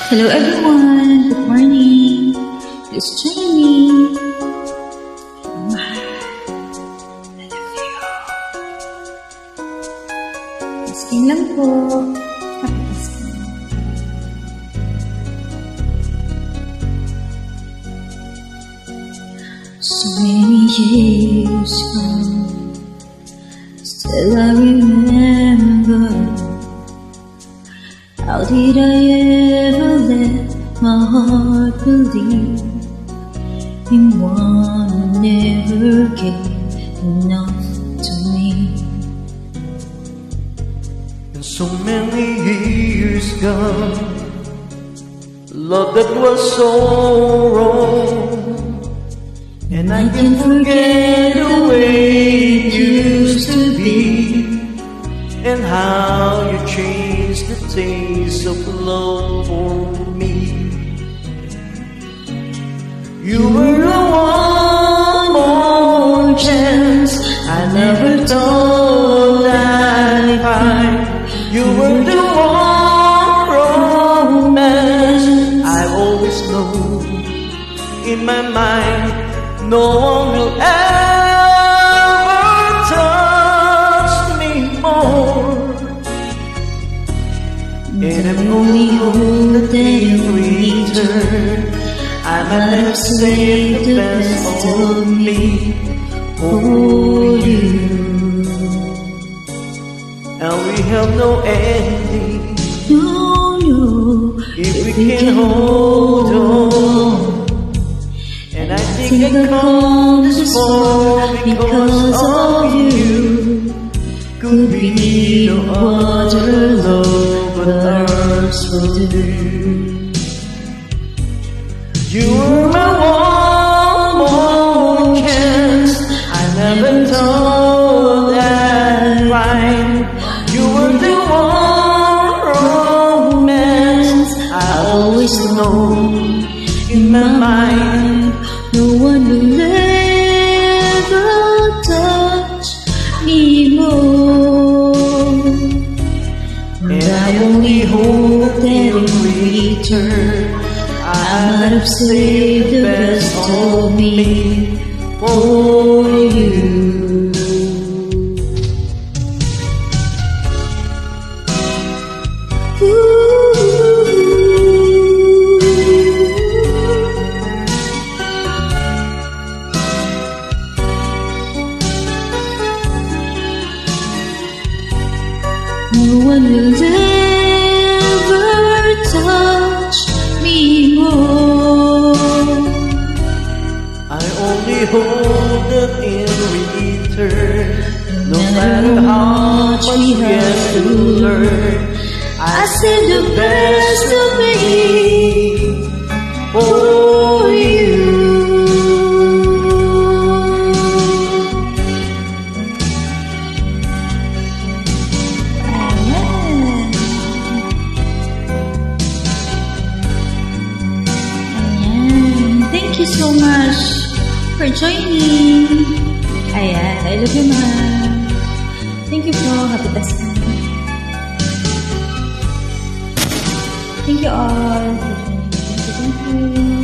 Hello everyone! Good morning! Please join me! Tasking lang po. Tasking. So many years gone, still I remember. How did I ever let my heart believe in one who never gave enough to me? And so many years gone, love that was so wrong, and I can forget the way it used to be, and how you changed the taste of love for me. You were the one more chance I never thought I'd find. You were the one romance I've always known. In my mind, no one will ever touch me more. And I'm only hoping that in return I might have saved the best of me for you. And we have no ending, No, if we can hold on. And I think I come this far because of you. Could be no other love but ours will do. You were my one more chance I never thought I'd find. You were the one romance I always know. In my mind, no one will ever touch me more. and I only hope that in return I might have saved the best of me for you. No one will ever touch me more. I only hope that in return, no matter how much we have to learn, I save the best of me for you. Thank you so much for joining. Ayan, I love you, ma. Thank you po. Happy tasking. Thank you all for joining. Thank you.